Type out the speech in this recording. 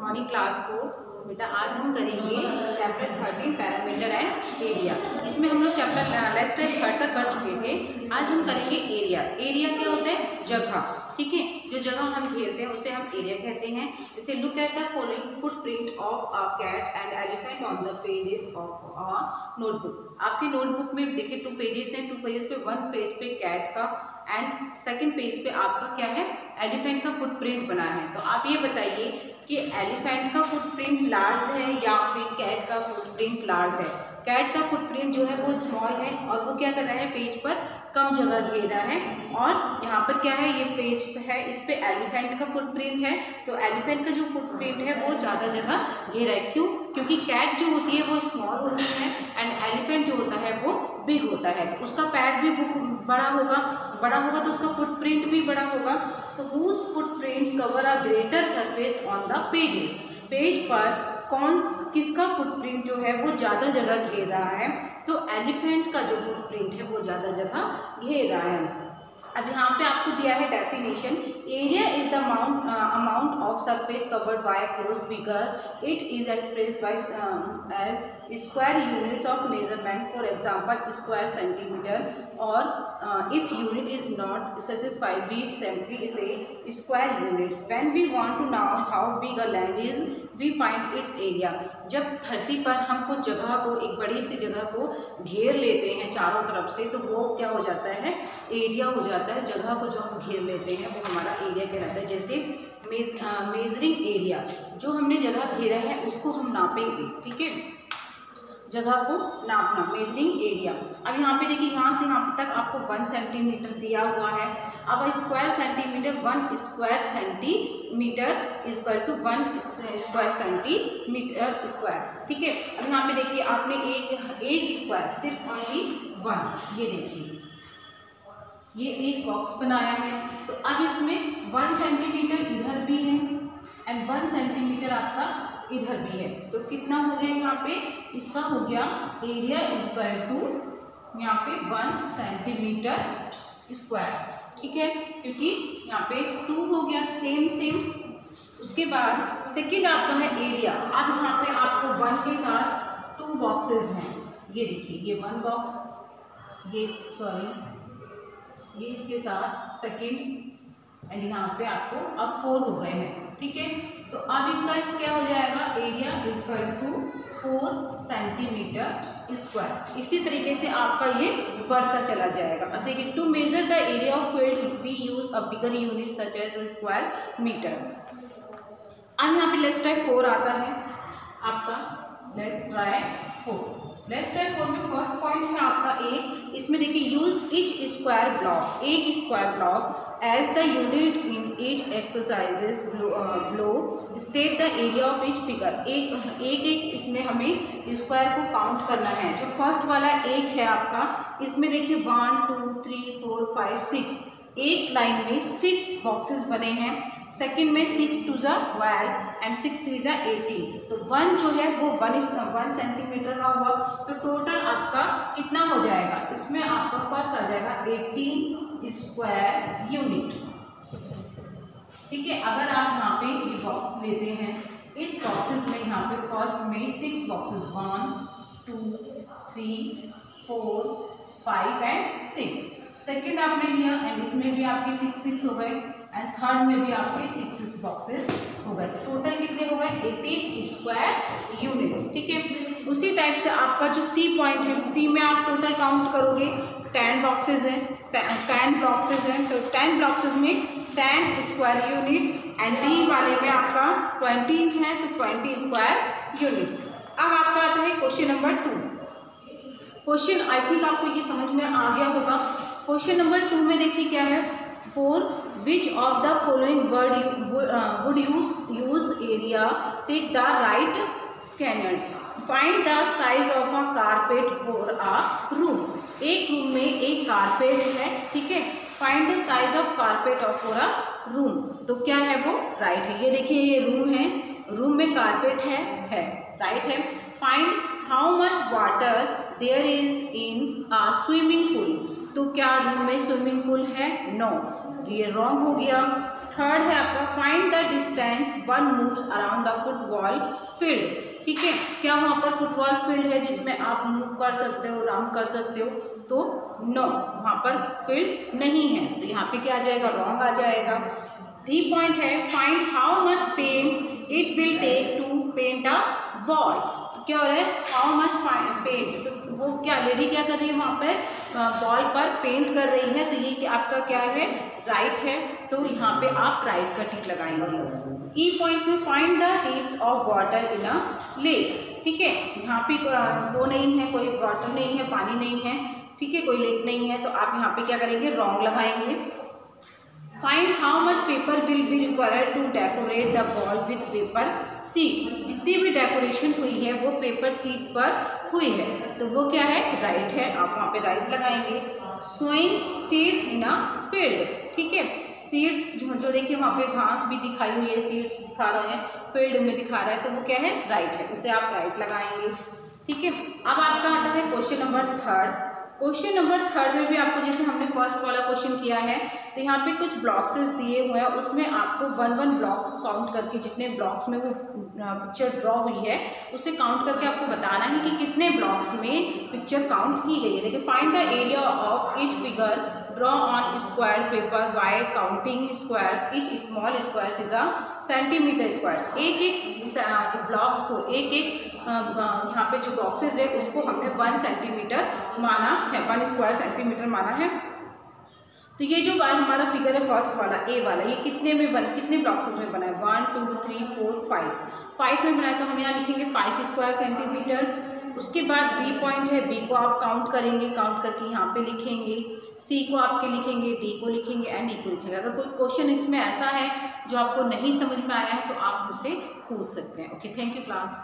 Morning class को। बेटा आज हम करेंगे चैप्टर 13 पैरामीटर एंड एरिया। इसमें हम लोग चैप्टर लास्ट टाइम 3 तक कर चुके थे। आज हम करेंगे एरिया। एरिया क्या होता है? जगह, ठीक है। जो जगह हम घेरते हैं उसे हम एरिया कहते हैं। जैसे look at the following footprint of a cat and elephant on the pages of a notebook. आपकी नोटबुक में देखिए 2 पेजेस हैं। 2 पेजेस पे 1 पेज पे कैट का एंड सेकंड पेज पे आपका क्या है? एलिफेंट का फुटप्रिंट बना है। तो आप ये बताइए कि एलिफेंट का फुटप्रिंट लार्ज है या फिर कैट का फुटप्रिंट लार्ज है? कैट का फुटप्रिंट जो है वो स्मॉल है और वो क्या कर रहा है? पेज पर कम जगह घेर रहा है। और यहाँ पर क्या है? ये पेज है, इस पे एलिफेंट का फुटप्रिंट है। तो एलिफेंट का जो फुटप्रिंट है वो ज़्यादा जगह घेरा है। क्यों? क्योंकि कैट जो होती है वो स्मॉल होती है एंड एलिफेंट जो होता है वो बिग होता है। उसका पैर भी बड़ा होगा तो उसका फुटप्रिंट भी बड़ा होगा। तो whose footprints cover a greater surface on the pages. Page पर किसका फुटप्रिंट जो है वो ज़्यादा जगह घेर रहा है? तो एलिफेंट का जो फुटप्रिंट है वो ज़्यादा जगह घेर रहा है। अब यहाँ पे आपको दिया है definition. Area is the amount of surface covered by closed figure. It is expressed by as square units of measurement, for example square centimetre. और if unit is not satisfied we simply say square units. When we want to know how big a land is, we find its area. जब धरती पर हम कुछ जगह को, एक बड़ी सी जगह को घेर लेते हैं चारों तरफ से, तो वो क्या हो जाता है? एरिया हो जाता है। जगह को जो हम घेर लेते हैं वो हमारा एरिया कहलाता है। जैसे मेजरिंग एरिया, जो हमने जगह घेरा है उसको हम नापेंगे, ठीक है। जगह को नापना, मेजरिंग एरिया। अब यहाँ पे देखिए, यहाँ से यहाँ तक आपको 1 सेंटीमीटर दिया हुआ है। अब square centimetre, 1 square centimetre equal to 1 square centimetre square, ठीक है। अब यहाँ पे देखिए आपने एक स्क्वायर, सिर्फ ओनली 1, ये देखिए ये एक बॉक्स बनाया है। तो अब इसमें 1 सेंटीमीटर इधर भी है एंड 1 सेंटीमीटर आपका इधर भी है। तो कितना हो गया यहाँ पे? इसका हो गया एरिया इक्वल टू यहाँ पे 1 सेंटीमीटर स्क्वायर, ठीक है। क्योंकि यहाँ पे 2 हो गया, सेम। उसके बाद सेकेंड आपका है एरिया। अब यहाँ पे आपको 1 के साथ 2 बॉक्सेस हैं। ये देखिए, ये 1 बॉक्स, ये इसके साथ सेकेंड एंड यहाँ पे आपको अब 4 हो गए हैं, ठीक है। तो अब इसका क्या हो जाएगा? Area equal to 4 centimetre square. इसी तरीके से आपका ये बढ़ता चला जाएगा। अब देखिए, to measure the area of field we use a bigger unit such as square metre. अब यहाँ पे लेट्स ट्राई 4 आता है आपका। लेट्स ट्राई 4 में फर्स्ट पॉइंट है आपका ए। इसमें देखिए, यूज ईच स्क्वायर ब्लॉक, एक square block as the unit in each exercises below. State the area of each figure. एक इसमें हमें स्क्वायर को काउंट करना है। जो फर्स्ट वाला एक है आपका, इसमें देखिए 1 2 3 4 5 6, एक लाइन में 6 बॉक्सेस बने हैं। सेकंड में 6 2 जा 12 एंड 6 3 जा 18। तो 1 जो है वो 1 सेंटीमीटर का हुआ। तो टोटल आपका कितना हो जाएगा? इसमें आपका फर्स्ट आ जाएगा 18 स्क्वायर यूनिट, ठीक है। अगर आप यहाँ पे ये बॉक्स लेते हैं, इस बॉक्सेस में यहाँ पे फर्स्ट में 6 बॉक्सेस, 1 2 3 4 5 एंड 6। सेकेंड आपने लिया एंड इसमें भी आपके 6 हो गए एंड थर्ड में भी आपके 6 बॉक्सेस हो गए। टोटल कितने हो गए? 18 स्क्वायर यूनिट्स, ठीक है। उसी टाइप से आपका जो सी पॉइंट है, सी में आप टोटल काउंट करोगे 10 बॉक्सेस हैं, 10 बॉक्सेस हैं। तो 10 बॉक्सेस में 10 स्क्वायर यूनिट्स एंड डी वाले में आपका 20 है, तो 20 स्क्वायर यूनिट्स। अब आपका आता है question number 2। Question I think आपको ये समझ में आ गया होगा। क्वेश्चन नंबर 2 में देखिए क्या है। For which of the following word would use area? Take the right scanners. Find the size of a carpet for a room. एक रूम में एक कारपेट है, ठीक है। Find the size of carpet of for a room. तो क्या है वो? राइट है। ये देखिए, ये रूम है, रूम में कारपेट है राइट है। Find how much water there is in a swimming pool. तो क्या रूम में स्विमिंग पूल है? नो, ये रॉन्ग हो गया। थर्ड है आपका find the distance one moves around the football field. ठीक है, क्या वहाँ पर फुटबॉल फील्ड है जिसमें आप मूव कर सकते हो, राउंड कर सकते हो? तो नो, वहाँ पर फील्ड नहीं है, तो यहाँ पे क्या आ जाएगा? रॉन्ग आ जाएगा। डी पॉइंट है find how much paint it will take to paint a wall. क्या हो रहा है? हाउ मच पेंट, तो वो क्या लेडी क्या कर रही है वहाँ पर? वॉल पर पेंट कर रही है, तो ये आपका क्या है? राइट है, तो यहाँ पे आप राइट का टिक लगाएंगे। ई पॉइंट में find the depth of water in a lake. ठीक है, यहाँ पे वो नहीं है, कोई वाटर नहीं है, पानी नहीं है, ठीक है, कोई लेक नहीं है, तो आप यहाँ पे क्या करेंगे? रॉन्ग लगाएंगे। Find how much paper will be required to decorate the wall with paper sheet. जितनी भी डेकोरेशन हुई है वो पेपर सीट पर हुई है, तो वो क्या है? राइट है, आप वहाँ पे राइट लगाएंगे। Sowing seeds in a field. ठीक है, सीड्स जो देखिए वहाँ पे घास भी दिखाई हुई है, सीड्स दिखा रहे हैं, फील्ड में दिखा रहा है, तो वो क्या है? राइट है, उसे आप राइट लगाएंगे। ठीक है, अब आपका आता है question number third. Question number third में भी आपको जैसे हमने फर्स्ट वाला क्वेश्चन किया है, तो यहाँ पे कुछ ब्लॉक्सेस दिए हुए हैं, उसमें आपको वन वन ब्लॉक काउंट करके जितने ब्लॉक्स में वो पिक्चर ड्रॉ हुई है उसे काउंट करके आपको बताना है कि कितने ब्लॉक्स में पिक्चर काउंट की गई है। देखिए, find the area of each figure draw on square paper bye counting squares, each small squares is a centimetre squares. एक एक ब्लॉक्स को, एक एक यहाँ पे जो बॉक्सेस है उसको हमने 1 सेंटीमीटर माना है, 1 स्क्वायर सेंटीमीटर माना है। तो ये जो हमारा फिगर है फर्स्ट वाला, ए वाला, ये कितने ब्लॉक्सेस में बना है? 1 2 3 4 5 में बना है, तो हम यहाँ लिखेंगे 5 स्क्वायर सेंटीमीटर। उसके बाद बी पॉइंट है, बी को आप काउंट करेंगे, काउंट करके यहाँ पे लिखेंगे, सी को आपके लिखेंगे, डी को लिखेंगे एंड ई को लिखेंगे। अगर कोई क्वेश्चन इसमें ऐसा है जो आपको नहीं समझ में आया है तो आप उसे पूछ सकते हैं। Okay, thank you class.